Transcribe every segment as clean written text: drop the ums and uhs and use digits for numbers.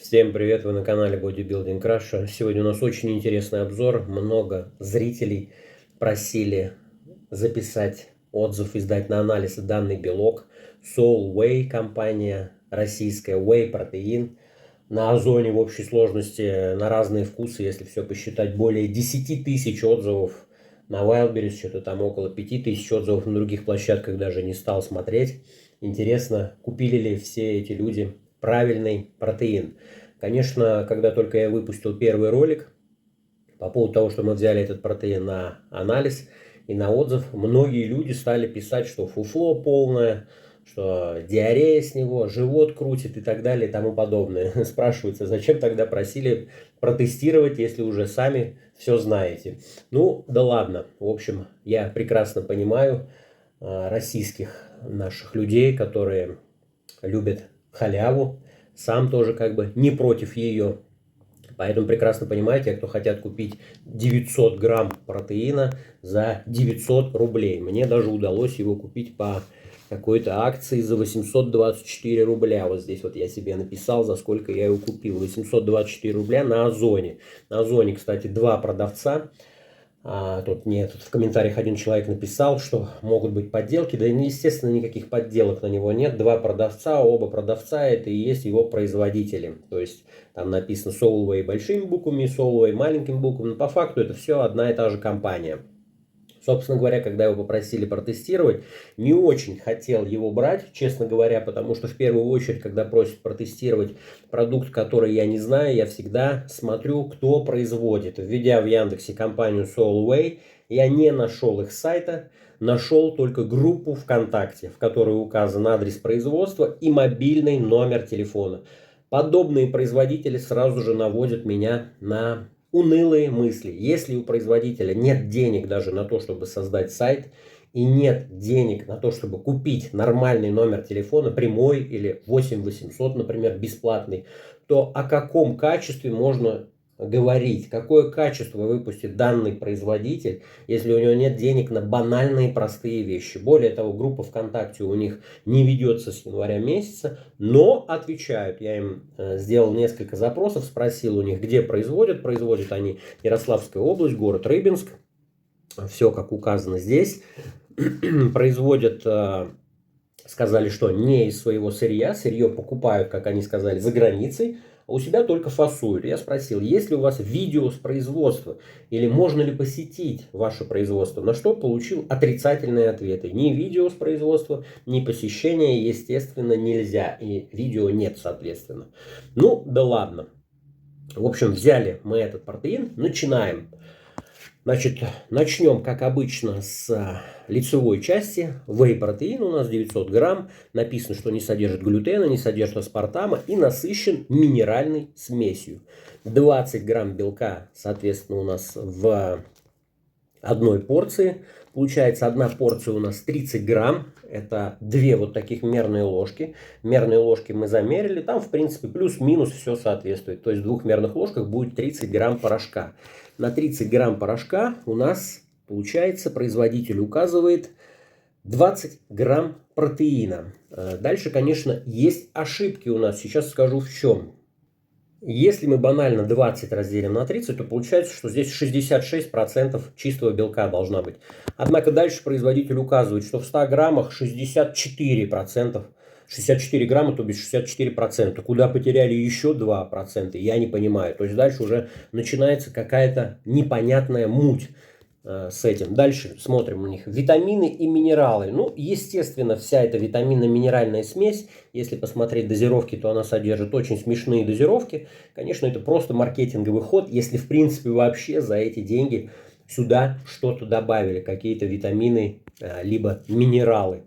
Всем привет, вы на канале Bodybuilding Russia. Сегодня у нас очень интересный обзор. Много зрителей просили записать отзыв и сдать на анализ данный белок. Soul Whey компания российская, Whey протеин. На Озоне в общей сложности на разные вкусы, если все посчитать, более 10 тысяч отзывов. На Wildberries что-то там около 5 тысяч отзывов, на других площадках даже не стал смотреть. Интересно, купили ли все эти люди правильный протеин. Конечно, когда только я выпустил первый ролик по поводу того, что мы взяли этот протеин на анализ и на отзыв, многие люди стали писать, что фуфло полное, что диарея с него, живот крутит и так далее и тому подобное. Спрашивается, зачем тогда просили протестировать, если уже сами все знаете. Ну, да ладно. В общем, я прекрасно понимаю российских наших людей, которые любят халяву. Сам тоже как бы не против ее. Поэтому прекрасно понимаете, кто хотят купить 900 грамм протеина за 900 рублей. Мне даже удалось его купить по какой-то акции за 824 рубля. Вот здесь вот я себе написал, за сколько я его купил. 824 рубля на Озоне. На Озоне, кстати, два продавца. Тут в комментариях один человек написал, что могут быть подделки. Да, естественно, никаких подделок на него нет. Два продавца, оба продавца это и есть его производители. То есть там написано Soul Whey большими буквами, Soul Whey маленькими буквами. Но по факту это все одна и та же компания. Собственно говоря, когда его попросили протестировать, не очень хотел его брать, честно говоря, потому что в первую очередь, когда просят протестировать продукт, который я не знаю, я всегда смотрю, кто производит. Введя в Яндексе компанию Soul Whey, я не нашел их сайта, нашел только группу ВКонтакте, в которой указан адрес производства и мобильный номер телефона. Подобные производители сразу же наводят меня на унылые мысли. Если у производителя нет денег даже на то, чтобы создать сайт, и нет денег на то, чтобы купить нормальный номер телефона, прямой или 8800, например, бесплатный, то о каком качестве можно говорить? Какое качество выпустит данный производитель, если у него нет денег на банальные простые вещи? Более того, группа ВКонтакте у них не ведется с января месяца, но отвечают. Я им сделал несколько запросов, спросил у них, где производят. Производят они Ярославская область, город Рыбинск. Все как указано здесь. Производят, сказали, что не из своего сырья. Сырье покупают, как они сказали, за границей. А у себя только фасуют. Я спросил, есть ли у вас видео с производства? Или можно ли посетить ваше производство? На что получил отрицательные ответы. Ни видео с производства, ни посещения, естественно, нельзя. И видео нет, соответственно. Ну, да ладно. В общем, взяли мы этот протеин. Начинаем. Значит, начнем, как обычно, с лицевой части. Whey-протеин у нас 900 грамм. Написано, что не содержит глютена, не содержит аспартама и насыщен минеральной смесью. 20 грамм белка, соответственно, у нас в одной порции. Получается, одна порция у нас 30 грамм. Это две вот таких мерные ложки. Мерные ложки мы замерили. Там, в принципе, плюс-минус все соответствует. То есть в двух мерных ложках будет 30 грамм порошка. На 30 грамм порошка у нас, получается, производитель указывает 20 грамм протеина. Дальше, конечно, есть ошибки у нас. Сейчас скажу в чем. Если мы банально 20 разделим на 30, то получается, что здесь 66% чистого белка должна быть. Однако дальше производитель указывает, что в 100 граммах 64%. 64 грамма, то бишь 64%. Куда потеряли еще 2%, я не понимаю. То есть дальше уже начинается какая-то непонятная муть с этим. Дальше смотрим у них витамины и минералы. Ну, естественно, вся эта витаминно-минеральная смесь, если посмотреть дозировки, то она содержит очень смешные дозировки. Конечно, это просто маркетинговый ход, если в принципе вообще за эти деньги сюда что-то добавили, какие-то витамины, либо минералы.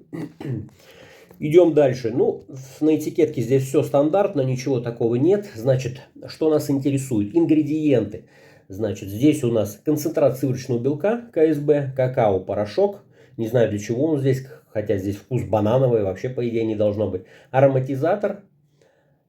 Идем дальше. Ну, на этикетке здесь все стандартно, ничего такого нет. Значит, что нас интересует? Ингредиенты. Значит, здесь у нас концентрат сывороточного белка, КСБ, какао-порошок. Не знаю, для чего он здесь, хотя здесь вкус банановый, вообще, по идее, не должно быть. Ароматизатор,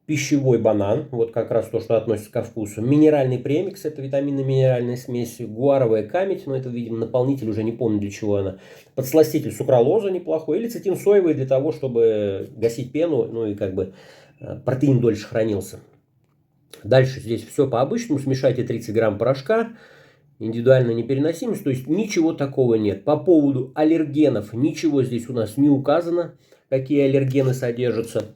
пищевой банан, вот как раз то, что относится ко вкусу. Минеральный премикс, это витаминно-минеральная смесь. Гуаровая камедь, но это, видимо, наполнитель, уже не помню, для чего она. Подсластитель сукралоза неплохой. Или цитин соевый для того, чтобы гасить пену, ну и как бы протеин дольше хранился. Дальше здесь все по-обычному. Смешайте 30 грамм порошка. Индивидуальная непереносимость, то есть ничего такого нет. По поводу аллергенов ничего здесь у нас не указано, какие аллергены содержатся.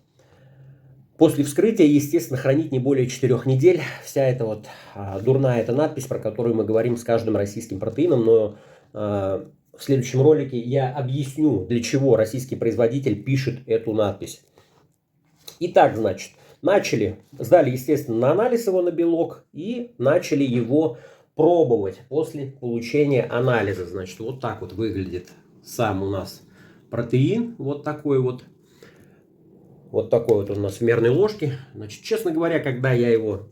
После вскрытия, естественно, хранить не более 4 недель. Вся эта вот дурная эта надпись, про которую мы говорим с каждым российским протеином, но в следующем ролике я объясню, для чего российский производитель пишет эту надпись. Итак, значит, сдали, естественно, на анализ его на белок и начали его пробовать после получения анализа. Значит, вот так вот выглядит сам у нас протеин. Вот такой вот. Вот такой вот он у нас в мерной ложке. Значит, честно говоря, когда я его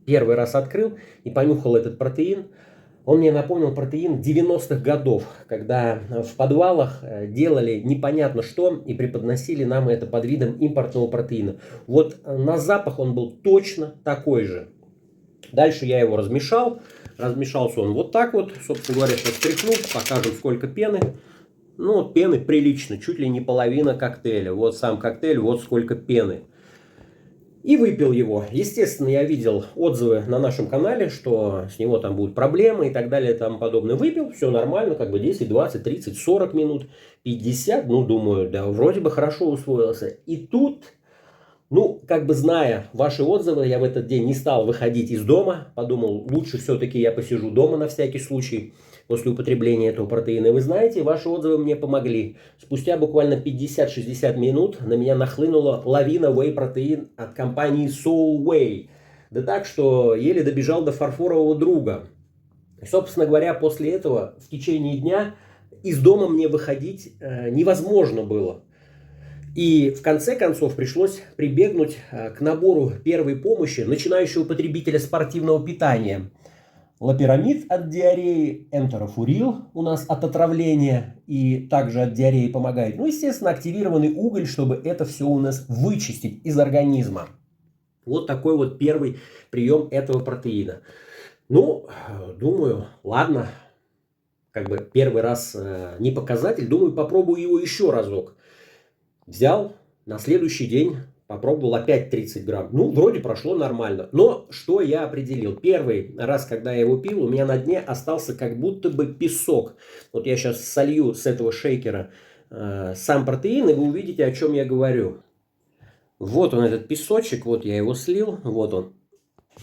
первый раз открыл и понюхал этот протеин, он мне напомнил протеин 90-х годов, когда в подвалах делали непонятно что и преподносили нам это под видом импортного протеина. Вот на запах он был точно такой же. Дальше я его размешал. Размешался он вот так вот. Собственно говоря, сейчас стряхну, покажем, сколько пены. Ну, пены прилично, чуть ли не половина коктейля. Вот сам коктейль, вот сколько пены. И выпил его. Естественно, я видел отзывы на нашем канале, что с него там будут проблемы и так далее и тому подобное. Выпил, все нормально, как бы 10, 20, 30, 40 минут, 50. Ну, думаю, да, вроде бы хорошо усвоился. И тут, ну, как бы зная ваши отзывы, я в этот день не стал выходить из дома. Подумал, лучше все-таки я посижу дома на всякий случай после употребления этого протеина. И вы знаете, ваши отзывы мне помогли. Спустя буквально 50-60 минут на меня нахлынула лавина whey-протеин от компании Soul Whey. Да так, что еле добежал до фарфорового друга. И, собственно говоря, после этого в течение дня из дома мне выходить невозможно было. И в конце концов пришлось прибегнуть к набору первой помощи начинающего потребителя спортивного питания. Лопирамид от диареи, энтерофурил у нас от отравления и также от диареи помогает. Ну, естественно, активированный уголь, чтобы это все у нас вычистить из организма. Вот такой вот первый прием этого протеина. Ну, думаю, ладно, как бы первый раз не показатель, думаю, попробую его еще разок. Взял на следующий день. Попробовал опять 30 грамм. Ну, вроде прошло нормально. Но что я определил? Первый раз, когда я его пил, у меня на дне остался как будто бы песок. Вот я сейчас солью с этого шейкера сам протеин, и вы увидите, о чем я говорю. Вот он, этот песочек. Вот я его слил. Вот он.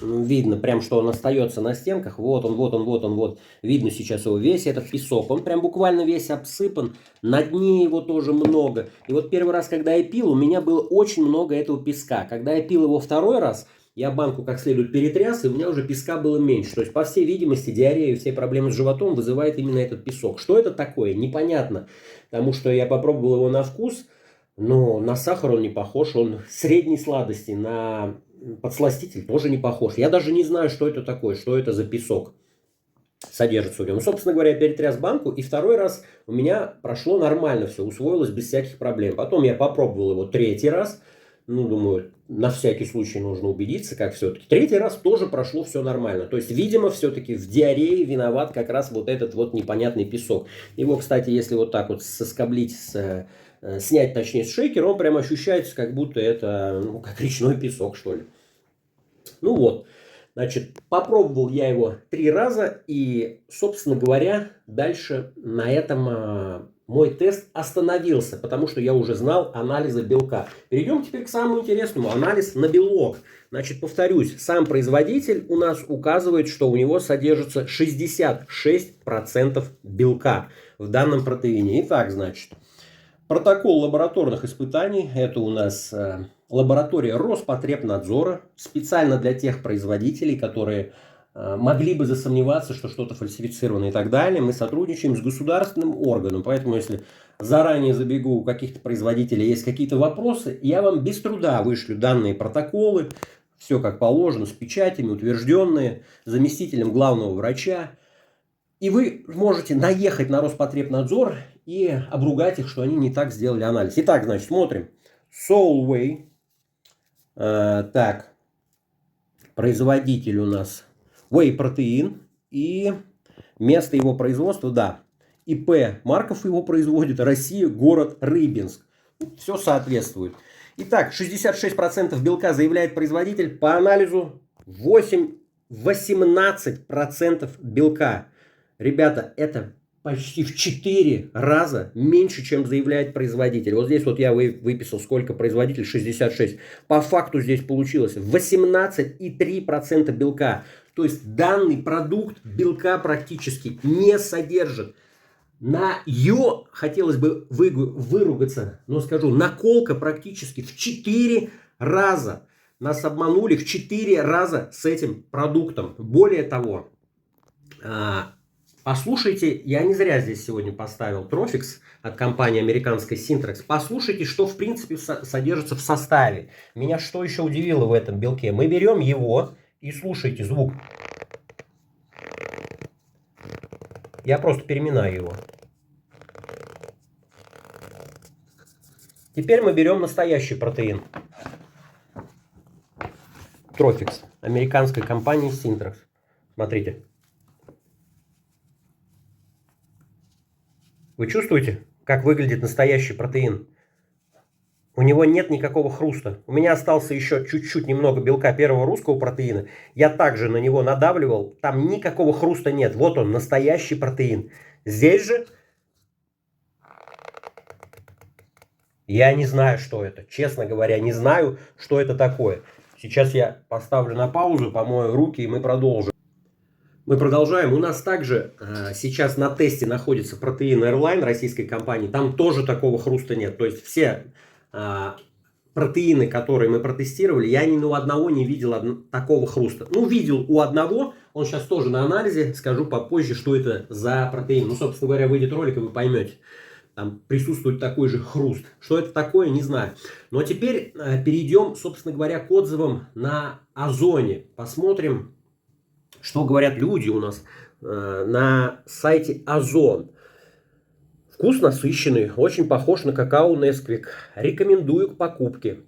Видно прям, что он остается на стенках. Вот он, вот он, вот он, вот. Видно сейчас его весь этот песок. Он прям буквально весь обсыпан. На дне его тоже много. И вот первый раз, когда я пил, у меня было очень много этого песка. Когда я пил его второй раз, я банку как следует перетряс, и у меня уже песка было меньше. То есть, по всей видимости, диарею и все проблемы с животом вызывает именно этот песок. Что это такое? Непонятно. Потому что я попробовал его на вкус, но на сахар он не похож. Он средней сладости, на подсластитель тоже не похож. Я даже не знаю, что это такое, что это за песок содержится в нем. Ну, собственно говоря, я перетряс банку, и второй раз у меня прошло нормально все, усвоилось без всяких проблем. Потом я попробовал его третий раз. Ну, думаю, на всякий случай нужно убедиться, как все-таки. Третий раз тоже прошло все нормально. То есть, видимо, все-таки в диарее виноват как раз вот этот вот непонятный песок. Его, кстати, если вот так вот соскоблить, снять, точнее, с шейкера, он прям ощущается, как будто это, ну, как речной песок, что ли. Ну вот, значит, попробовал я его 3 раза, и, собственно говоря, дальше на этом мой тест остановился, потому что я уже знал анализы белка. Перейдем теперь к самому интересному, анализ на белок. Значит, повторюсь, сам производитель у нас указывает, что у него содержится 66% белка в данном протеине. Итак, значит, протокол лабораторных испытаний, это у нас лаборатория Роспотребнадзора, специально для тех производителей, которые могли бы засомневаться, что что-то фальсифицировано и так далее. Мы сотрудничаем с государственным органом, поэтому если заранее забегу у каких-то производителей, есть какие-то вопросы, я вам без труда вышлю данные протоколы, все как положено, с печатями, утвержденные, заместителем главного врача. И вы можете наехать на Роспотребнадзор и обругать их, что они не так сделали анализ. Итак, значит, смотрим. Soul Whey. Так, производитель у нас Whey-протеин. И место его производства, да, ИП Марков его производит, Россия, город Рыбинск. Все соответствует. Итак, 66% белка заявляет производитель. По анализу 18% белка. Ребята, это почти в 4 раза меньше, чем заявляет производитель. Вот здесь вот я выписал, сколько производитель, 66. По факту здесь получилось 18,3% белка. То есть данный продукт белка практически не содержит. На «ё» хотелось бы выругаться, но скажу, наколка практически в 4 раза. Нас обманули в 4 раза с этим продуктом. Более того, послушайте, я не зря здесь сегодня поставил Tropix от компании американской Syntrax. Послушайте, что в принципе содержится в составе. Меня что еще удивило в этом белке? Мы берем его и слушайте звук. Я просто переминаю его. Теперь мы берем настоящий протеин. Tropix американской компании Syntrax. Смотрите. Вы чувствуете, как выглядит настоящий протеин? У него нет никакого хруста. У меня остался еще чуть-чуть немного белка первого русского протеина. Я также на него надавливал. Там никакого хруста нет. Вот он, настоящий протеин. Здесь же я не знаю, что это. Честно говоря, не знаю, что это такое. Сейчас я поставлю на паузу, помою руки, и мы продолжим. Мы продолжаем. У нас также сейчас на тесте находится протеин Airline российской компании. Там тоже такого хруста нет. То есть все протеины, которые мы протестировали, я ни у одного не видел такого хруста. Ну, видел у одного, он сейчас тоже на анализе, скажу попозже, что это за протеин. Ну, собственно говоря, выйдет ролик, и вы поймете. Там присутствует такой же хруст. Что это такое, не знаю. Но теперь перейдем, собственно говоря, к отзывам на Озоне. Посмотрим, что говорят люди у нас на сайте Озон. Вкус насыщенный, очень похож на какао Nesquik. Рекомендую к покупке.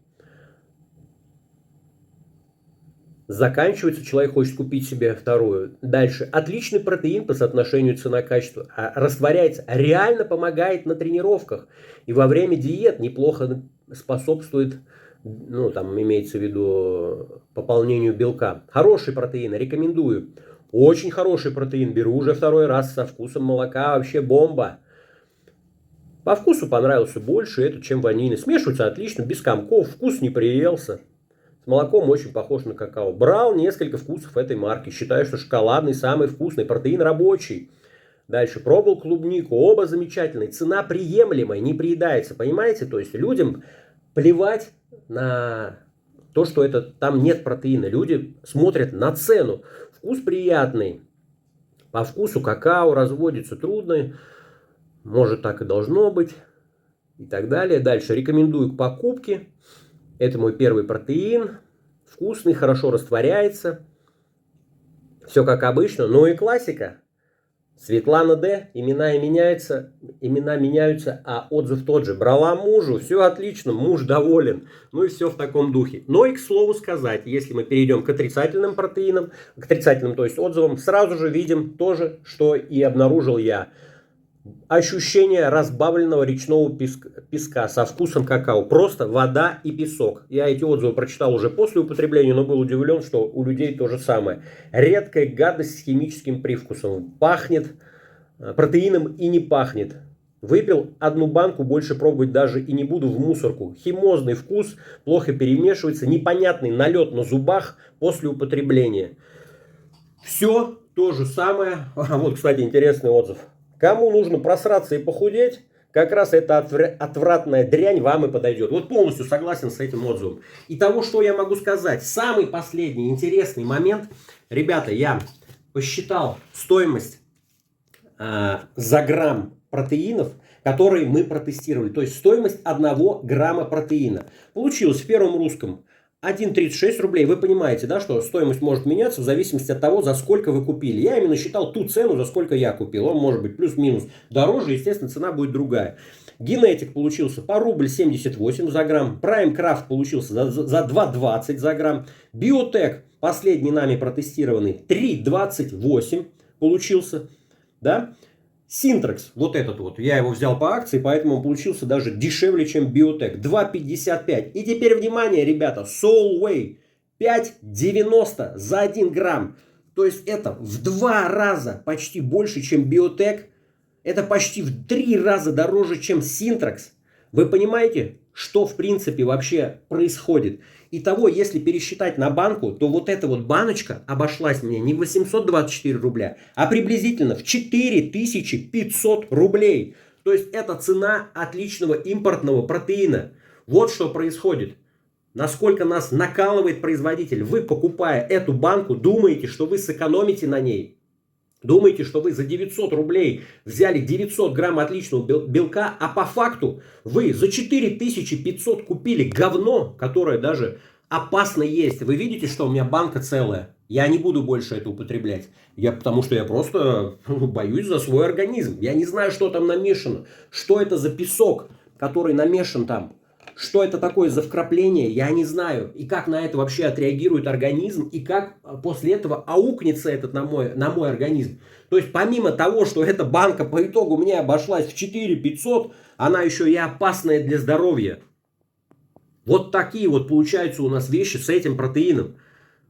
Заканчивается, человек хочет купить себе вторую. Дальше. Отличный протеин по соотношению цена-качество. Растворяется, реально помогает на тренировках. И во время диет неплохо способствует, ну, там имеется в виду пополнению белка. Хороший протеин, рекомендую. Очень хороший протеин, беру уже второй раз со вкусом молока, вообще бомба. По вкусу понравился больше этот, чем ванильный. Смешивается отлично, без комков, вкус не приелся. С молоком очень похож на какао. Брал несколько вкусов этой марки. Считаю, что шоколадный самый вкусный, протеин рабочий. Дальше пробовал клубнику, оба замечательные. Цена приемлемая, не приедается, понимаете? То есть людям плевать на то, что это, там нет протеина. Люди смотрят на цену. Вкус приятный. По вкусу какао разводится трудно. Может, так и должно быть. И так далее. Дальше рекомендую к покупке. Это мой первый протеин. Вкусный, хорошо растворяется. Все как обычно. Ну и классика. Светлана Д. Имена меняются, а отзыв тот же. Брала мужу, все отлично, муж доволен. Ну и все в таком духе. Но и к слову сказать, если мы перейдем к отрицательным протеинам, к отрицательным, то есть отзывам, сразу же видим то же, что и обнаружил я. Ощущение разбавленного речного песка со вкусом какао. Просто вода и песок. Я эти отзывы прочитал уже после употребления, но был удивлен, что у людей то же самое. Редкая гадость с химическим привкусом. Пахнет протеином и не пахнет. Выпил одну банку, больше пробовать даже и не буду, в мусорку. Химозный вкус, плохо перемешивается, непонятный налет на зубах после употребления. Все то же самое. Вот, кстати, интересный отзыв. Кому нужно просраться и похудеть, как раз эта отвратная дрянь вам и подойдет. Вот полностью согласен с этим отзывом. И того, что я могу сказать. Самый последний интересный момент. Ребята, я посчитал стоимость за грамм протеинов, которые мы протестировали. То есть стоимость 1 грамма протеина. Получилось в первом русском 1,36 рублей. Вы понимаете, да, что стоимость может меняться в зависимости от того, за сколько вы купили. Я именно считал ту цену, за сколько я купил. Он может быть плюс-минус дороже, естественно, цена будет другая. Генетик получился по рубль 78 за грамм. Prime Craft получился за 2,20 за грамм. Биотек, последний нами протестированный, 3,28 получился. Да? Syntrax, вот этот вот, я его взял по акции, поэтому он получился даже дешевле, чем Биотек. 2,55. И теперь, внимание, ребята, Solway 5,90 за 1 грамм. То есть это в 2 раза почти больше, чем Биотек. Это почти в 3 раза дороже, чем Синтракс. Вы понимаете, что в принципе вообще происходит? Итого, если пересчитать на банку, то вот эта вот баночка обошлась мне не в 824 рубля, а приблизительно в 4500 рублей. То есть это цена отличного импортного протеина. Вот что происходит. Насколько нас накалывает производитель. Вы, покупая эту банку, думаете, что вы сэкономите на ней. Думаете, что вы за 900 рублей взяли 900 грамм отличного белка, а по факту вы за 4500 купили говно, которое даже опасно есть. Вы видите, что у меня банка целая. Я не буду больше это употреблять. Потому что я просто боюсь за свой организм. Я не знаю, что там намешано. Что это за песок, который намешан там. Что это такое за вкрапление, я не знаю. И как на это вообще отреагирует организм, и как после этого аукнется этот на мой организм. То есть помимо того, что эта банка по итогу мне обошлась в 4500, она еще и опасная для здоровья. Вот такие вот получаются у нас вещи с этим протеином.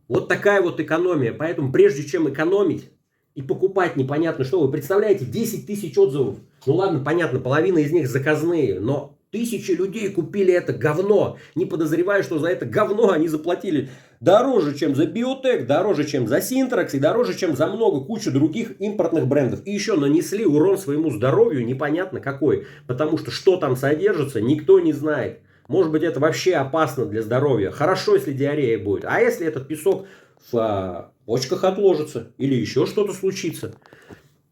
Вот такая вот экономия. Поэтому прежде чем экономить и покупать непонятно что, вы представляете, 10 тысяч отзывов. Ну ладно, понятно, половина из них заказные, но... Тысячи людей купили это говно, не подозревая, что за это говно они заплатили дороже, чем за Биотек, дороже, чем за Синтракс и дороже, чем за кучу других импортных брендов. И еще нанесли урон своему здоровью непонятно какой, потому что там содержится, никто не знает. Может быть, это вообще опасно для здоровья. Хорошо, если диарея будет. А если этот песок в почках отложится или еще что-то случится.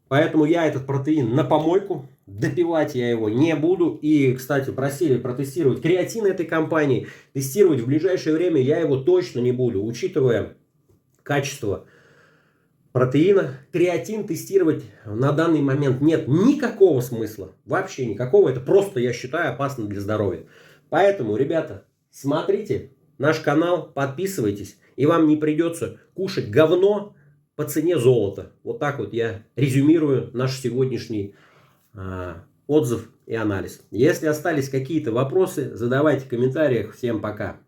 Поэтому я этот протеин на помойку, допивать я его не буду. И, кстати, просили протестировать креатин этой компании. Тестировать в ближайшее время я его точно не буду, учитывая качество протеина. Креатин тестировать на данный момент нет никакого смысла. Вообще никакого. Это просто, я считаю, опасно для здоровья. Поэтому, ребята, смотрите наш канал, подписывайтесь. И вам не придется кушать говно по цене золота. Вот так вот я резюмирую наш сегодняшний отзыв и анализ. Если остались какие-то вопросы, задавайте в комментариях. Всем пока.